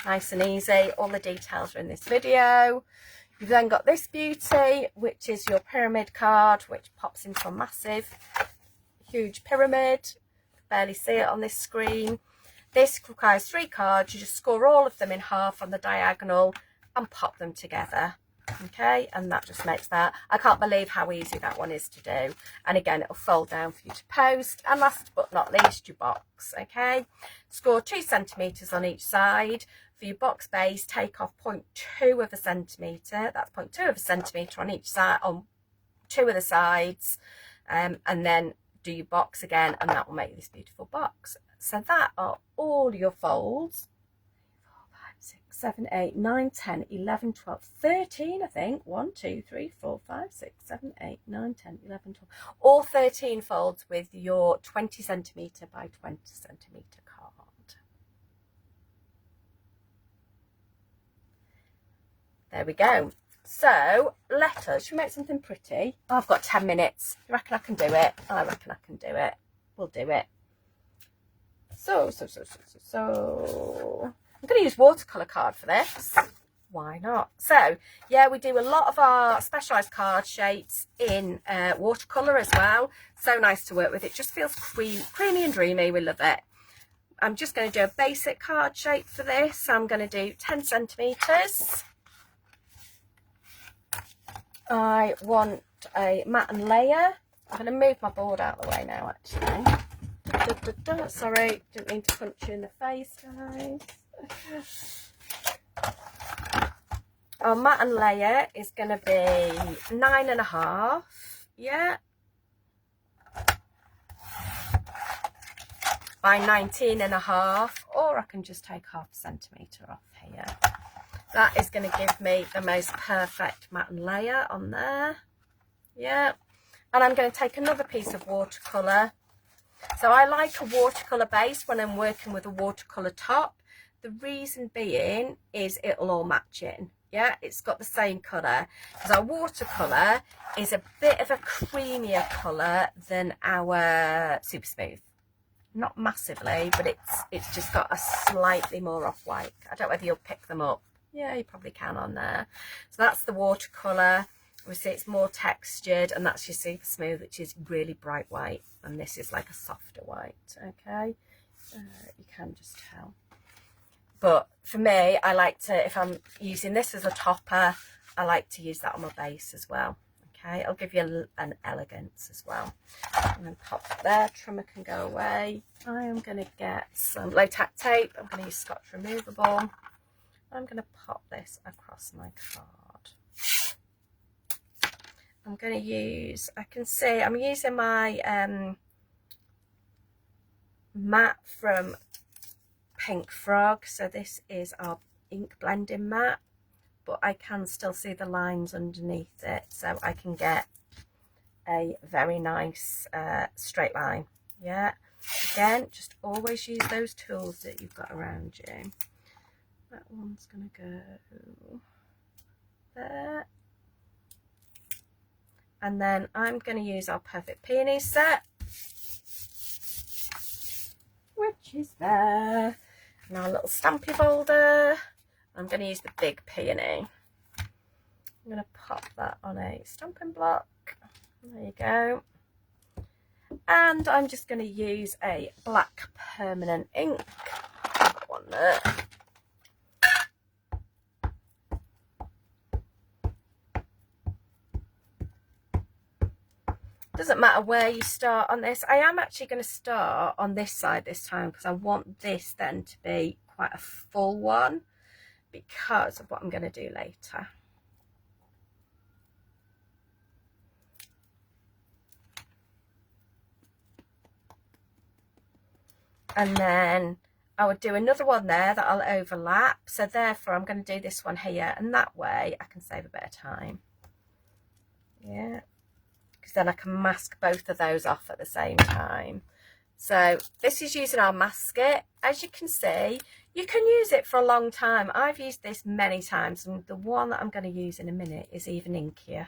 nice and easy. All the details are in this video. You've then got this beauty, which is your pyramid card, which pops into a massive, huge pyramid. Barely see it on this screen. This requires 3 cards. You just score all of them in half on the diagonal and pop them together. Okay, and that just makes that. I can't believe how easy that one is to do. And again, it'll fold down for you to post. And last but not least, your box. Okay, score 2 centimetres on each side. For your box base, take off 0.2 of a centimetre. That's 0.2 of a centimetre on each side, on 2 of the sides, and then do your box again, and that will make this beautiful box. So that are all your folds. 4, 5, 6, 7, 8, 9, 10, 11, 12, 13, I think. 1, 2, 3, 4, 5, 6, 7, 8, 9, 10, 11, 12. All 13 folds with your 20 centimetre by 20 centimetre card. There we go. So should we make something pretty? Oh, I've got 10 minutes. You reckon I can do it? I reckon I can do it. We'll do it. So I'm going to use watercolour card for this. Why not? So yeah, we do a lot of our specialised card shapes in watercolour as well. So nice to work with. It just feels creamy and dreamy. We love it. I'm just going to do a basic card shape for this. So I'm going to do 10 centimetres. I want a matte and layer. I'm going to move my board out of the way now, actually. Sorry, didn't mean to punch you in the face, guys. Our matte and layer is going to be 9.5, yeah, by 19.5, or I can just take 0.5 centimetre off here. That is going to give me the most perfect matte layer on there. Yeah. And I'm going to take another piece of watercolour. So I like a watercolour base when I'm working with a watercolour top. The reason being is it'll all match in. Yeah, it's got the same colour. Because our watercolour is a bit of a creamier colour than our Super Smooth. Not massively, but it's just got a slightly more off-white. I don't know whether you'll pick them up. Yeah, you probably can on there. So that's the watercolour. Obviously it's more textured, and that's your Super Smooth, which is really bright white, and this is like a softer white. Okay, you can just tell. But for me, I like to, if I'm using this as a topper, I like to use that on my base as well. Okay, it'll give you an elegance as well. And then pop that there, trimmer can go away. I am going to get some low tack tape. I'm going to use Scotch removable. I'm going to pop this across my card. I'm going to use, I can see, I'm using my matte from Pink Frog. So this is our ink blending matte, but I can still see the lines underneath it. So I can get a very nice straight line. Yeah. Again, just always use those tools that you've got around you. That one's going to go there. And then I'm going to use our Perfect Peonies set, which is there. And our little stampy folder. I'm going to use the big peony. I'm going to pop that on a stamping block. There you go. And I'm just going to use a black permanent ink. That one there. Doesn't matter where you start on this. I am actually going to start on this side this time because I want this then to be quite a full one because of what I'm going to do later. And then I would do another one there that I'll overlap. So therefore I'm going to do this one here, and that way I can save a bit of time. Yeah. Because then I can mask both of those off at the same time. So this is using our masket. As you can see, you can use it for a long time. I've used this many times, and the one that I'm going to use in a minute is even inkier.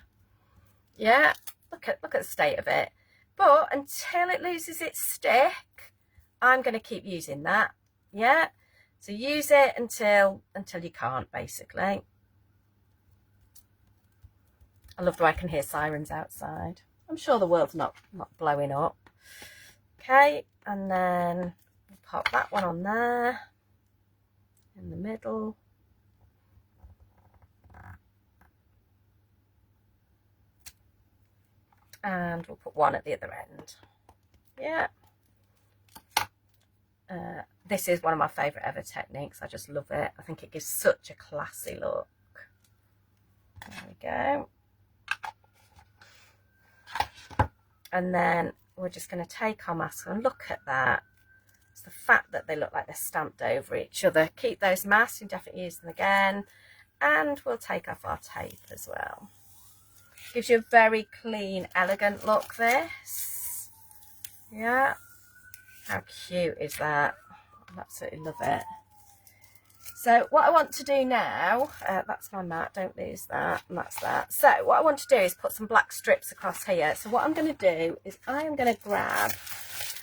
Yeah, look at the state of it. But until it loses its stick, I'm going to keep using that. Yeah, so use it until you can't, basically. I love the way I can hear sirens outside. I'm sure the world's not blowing up. Okay, and then we'll pop that one on there in the middle. And we'll put one at the other end. Yeah. This is one of my favourite ever techniques. I just love it. I think it gives such a classy look. There we go. And then we're just going to take our mask and look at that. It's the fact that they look like they're stamped over each other. Keep those masks, you definitely use them again. And we'll take off our tape as well. Gives you a very clean, elegant look, this. Yeah. How cute is that? I absolutely love it. So what I want to do now, that's my mat, don't lose that, and that's that. So what I want to do is put some black strips across here. So what I'm going to do is I am going to grab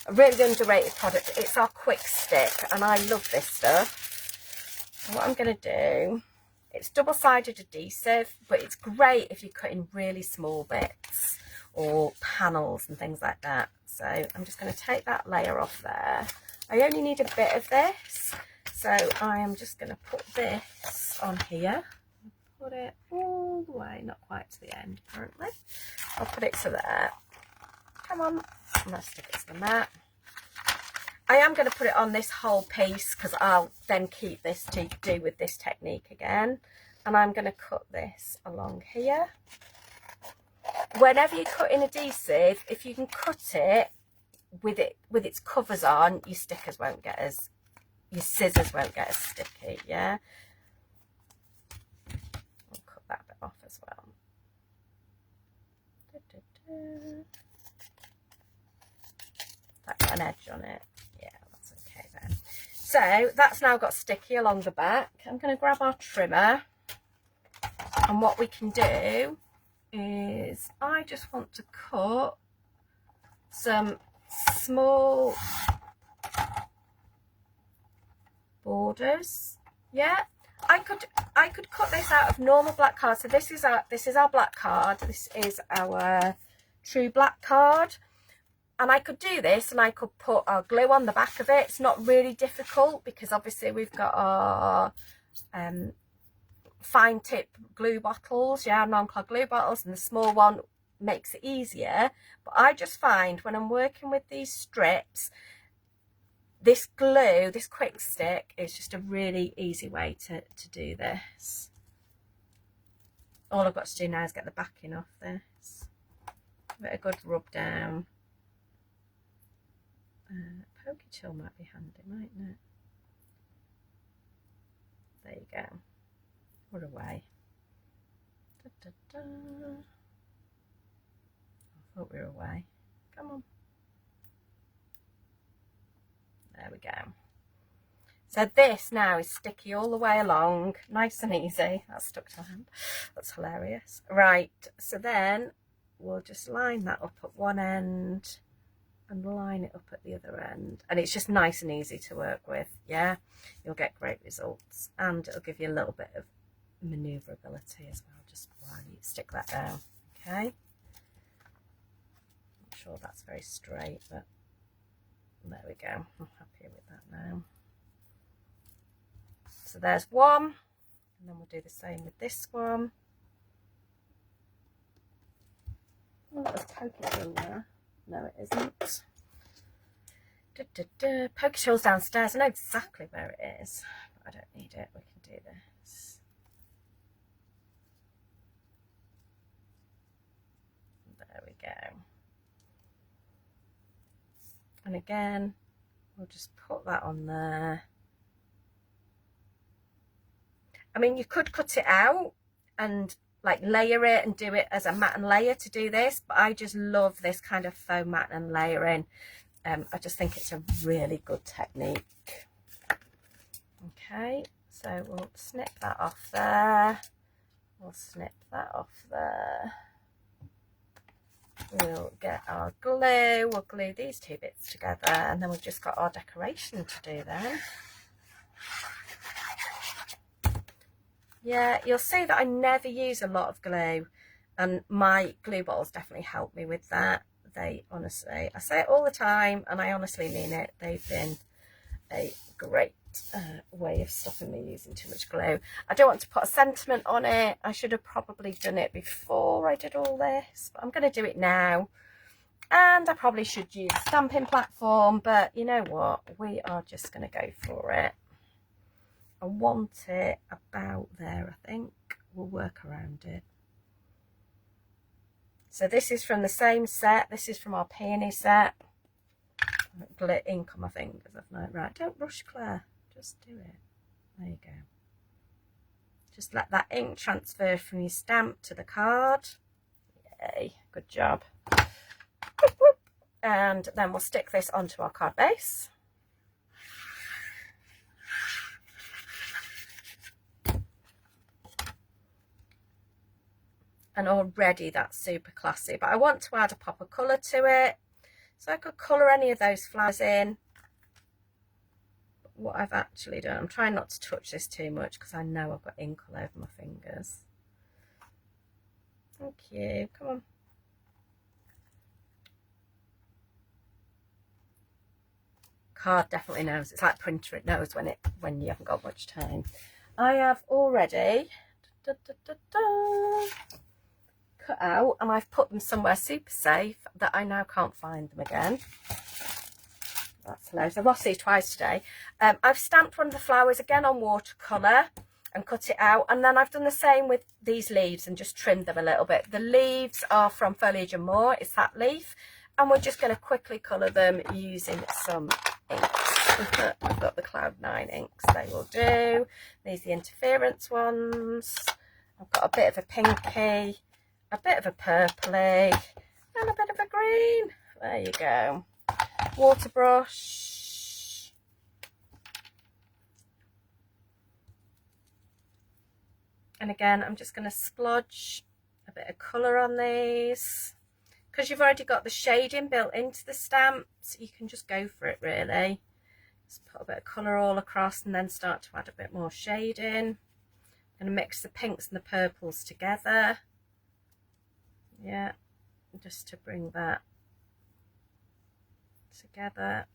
a really underrated product. It's our Quick Stick, and I love this stuff. So what I'm going to do, it's double-sided adhesive, but it's great if you cut in really small bits or panels and things like that. So I'm just going to take that layer off there. I only need a bit of this. So I am just going to put this on here, put it all the way, not quite to the end apparently. I'll put it to there. Come on, I'm going to stick it to the mat. I am going to put it on this whole piece because I'll then keep this to do with this technique again. And I'm going to cut this along here. Whenever you cut in adhesive, if you can cut it with its covers on, your stickers won't get as, your scissors won't get as sticky, yeah? That got an edge on it. Yeah, that's okay then. So that's now got sticky along the back. I'm going to grab our trimmer, and what we can do is I just want to cut some small borders. Yeah, I could cut this out of normal black card. So this is our black card. This is our true black card. And I could do this and I could put our glue on the back of it. It's not really difficult because obviously we've got our fine tip glue bottles, yeah, non-clog glue bottles, and the small one makes it easier. But I just find when I'm working with these strips, this glue, this quick stick, is just a really easy way to do this. All I've got to do now is get the backing off this. Give it a good rub down. Pokey tool might be handy, mightn't it? There you go. We're away. Da, da, da. I thought we were away. Come on. There we go. So this now is sticky all the way along, nice and easy. That's stuck to my hand. That's hilarious. Right, so then we'll just line that up at one end and line it up at the other end, and it's just nice and easy to work with. Yeah, you'll get great results, and it'll give you a little bit of maneuverability as well, just while you stick that down. Okay, I'm sure that's very straight, but there we go. I'm happy with that now. So there's one, and then we'll do the same with this one. Oh, there's pokey in there. No, it isn't. Pokey tool's downstairs. I know exactly where it is, but I don't need it. We can do this. There we go. And again, we'll just put that on there. I mean, you could cut it out and like layer it and do it as a mat and layer to do this, but I just love this kind of faux mat and layering. I just think it's a really good technique. Okay, so we'll snip that off there. We'll snip that off there. We'll get our glue. We'll glue these two bits together, and then we've just got our decoration to do then. Yeah, you'll see that I never use a lot of glue, and my glue bottles definitely help me with that. They honestly, I say it all the time, and I honestly mean it, they've been a great way of stopping me using too much glue. I don't want to put a sentiment on it. I should have probably done it before I did all this, but I'm going to do it now. And I probably should use a stamping platform, but you know what? We are just going to go for it. I want it about there, I think. We'll work around it. So this is from the same set. This is from our Peony set. Glitter ink on my fingers, haven't I? Right, don't rush, Claire. Just do it. There you go. Just let that ink transfer from your stamp to the card. Yay, good job. Whoop, whoop. And then we'll stick this onto our card base. And already that's super classy, but I want to add a pop of colour to it. So I could colour any of those flowers in. But what I've actually done, I'm trying not to touch this too much because I know I've got ink all over my fingers. Thank you, come on. Card definitely knows. It's like printer, it knows when you haven't got much time. I have already cut out, and I've put them somewhere super safe that I now can't find them again. That's hilarious. I've lost these twice today. I've stamped one of the flowers again on watercolour and cut it out, and then I've done the same with these leaves and just trimmed them a little bit. The leaves are from Foliage and More. It's that leaf, and we're just going to quickly colour them using some inks. I've got the Cloud 9 inks, they will do. These are the interference ones. I've got a bit of a pinky, a bit of a purpley, and a green. There you go. Water brush. And again, I'm just going to splodge a bit of colour on these. Because you've already got the shading built into the stamps, you can just go for it really. Just put a bit of colour all across and then start to add a bit more shading. I'm going to mix the pinks and the purples together. Yeah, just to bring that together.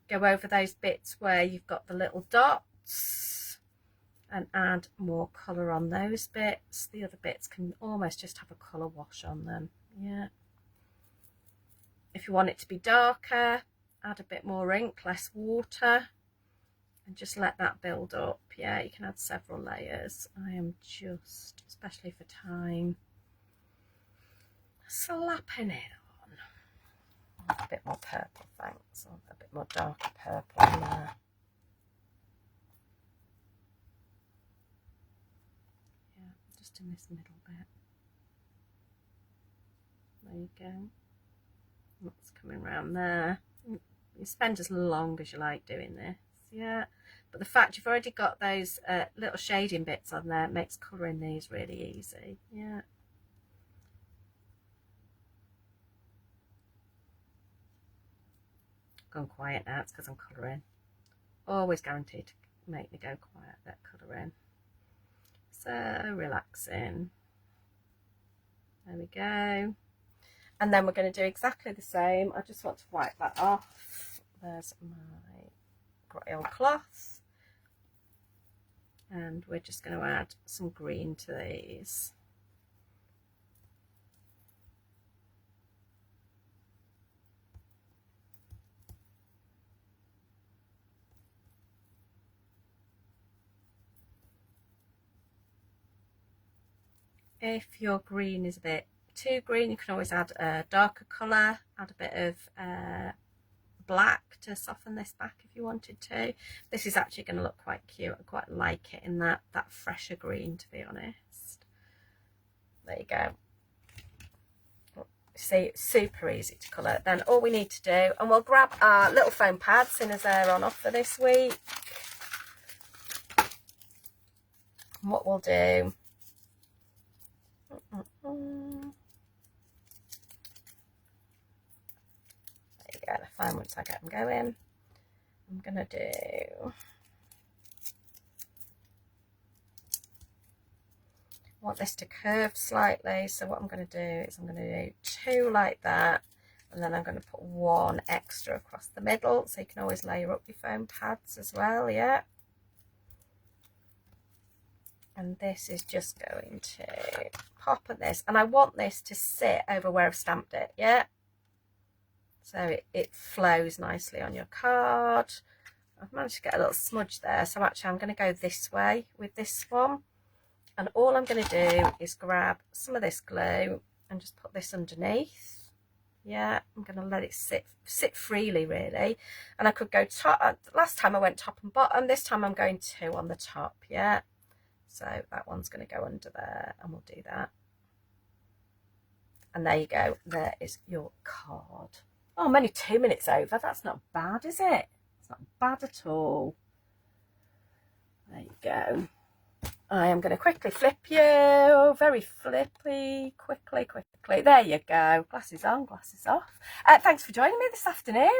Go over those bits where you've got the little dots and add more colour on those bits. The other bits can almost just have a colour wash on them. Yeah. If you want it to be darker, add a bit more ink, less water, and just let that build up. Yeah, you can add several layers. I am just, especially for time, slapping it on. A bit more purple, thanks. Or a bit more darker purple in there. Yeah, just in this middle bit. There you go. That's coming around there. You spend as long as you like doing this, yeah. But the fact you've already got those little shading bits on there makes colouring these really easy, yeah. Gone quiet now, it's because I'm colouring. Always guaranteed to make me go quiet, that colouring. So relaxing. There we go. And then we're going to do exactly the same. I just want to wipe that off. There's my grey old cloth. And we're just going to add some green to these. If your green is a bit too green, you can always add a darker colour, add a bit of black to soften this back if you wanted to. This is actually going to look quite cute. I quite like it in that fresher green, to be honest. There you go. See, it's super easy to colour. Then all we need to do, and we'll grab our little foam pads, seeing as they're on offer this week. And what we'll do, they're fine once I get them going. I'm gonna do, I want this to curve slightly, so what I'm going to do is I'm going to do two like that, and then I'm going to put one extra across the middle, so you can always layer up your foam pads as well, yeah. And this is just going to pop at this, and I want this to sit over where I've stamped it, yeah. So it flows nicely on your card. I've managed to get a little smudge there, so actually I'm going to go this way with this one. And all I'm going to do is grab some of this glue and just put this underneath. Yeah, I'm going to let it sit freely, really. And I could go top. Last time I went top and bottom. This time I'm going two on the top, yeah. So that one's going to go under there, and we'll do that. And there you go. There is your card. Oh, I'm only 2 minutes over. That's not bad, is it? It's not bad at all. There you go. I am going to quickly flip you, very flippy, quickly. There you go. Glasses on, glasses off. Thanks for joining me this afternoon.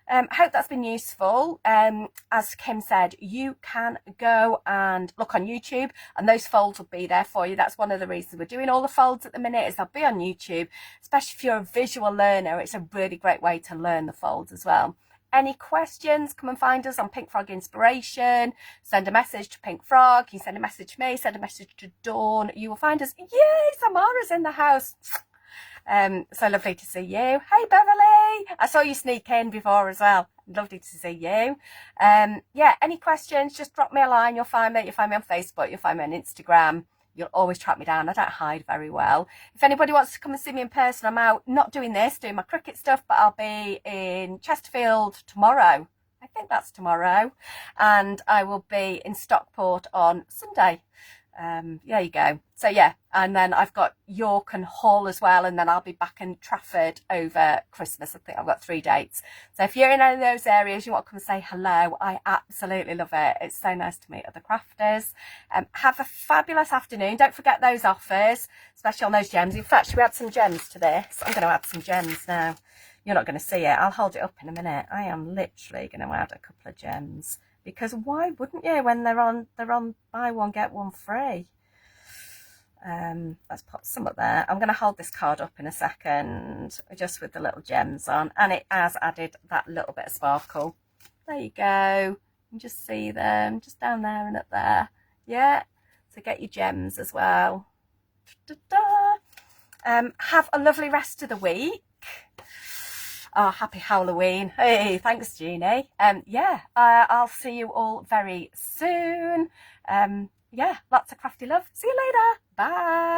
I hope that's been useful. As Kim said, you can go and look on YouTube, and those folds will be there for you. That's one of the reasons we're doing all the folds at the minute, is they'll be on YouTube. Especially if you're a visual learner, it's a really great way to learn the folds as well. Any questions, come and find us on Pink Frog Inspiration. Send a message to Pink Frog. You send a message to me, send a message to Dawn. You will find us. Yay, Samara's in the house. So lovely to see you. Hey, Beverly. I saw you sneak in before as well. Lovely to see you. Yeah, any questions, just drop me a line. You'll find me. You'll find me on Facebook. You'll find me on Instagram. You'll always track me down. I don't hide very well. If anybody wants to come and see me in person, I'm out not doing this, doing my cricket stuff, but I'll be in Chesterfield tomorrow. I think that's tomorrow. And I will be in Stockport on Sunday. There you go. So yeah, and then I've got York and Hull as well, and then I'll be back in Trafford over Christmas. I think I've got 3 dates. So if you're in any of those areas, you want to come and say hello, I absolutely love it. It's so nice to meet other crafters. Have a fabulous afternoon. Don't forget those offers, especially on those gems. In fact, should we add some gems to this? I'm going to add some gems now. You're not going to see it. I'll hold it up in a minute. I am literally going to add a couple of gems. Because why wouldn't you when they're on buy one get one free? Let's pop some up there. I'm going to hold this card up in a second, just with the little gems on, and it has added that little bit of sparkle. There you go. You can just see them just down there and up there. Yeah. So get your gems as well. Have a lovely rest of the week. Oh, happy Halloween. Hey, thanks, Jeannie. Yeah, I'll see you all very soon. Yeah, lots of crafty love. See you later. Bye.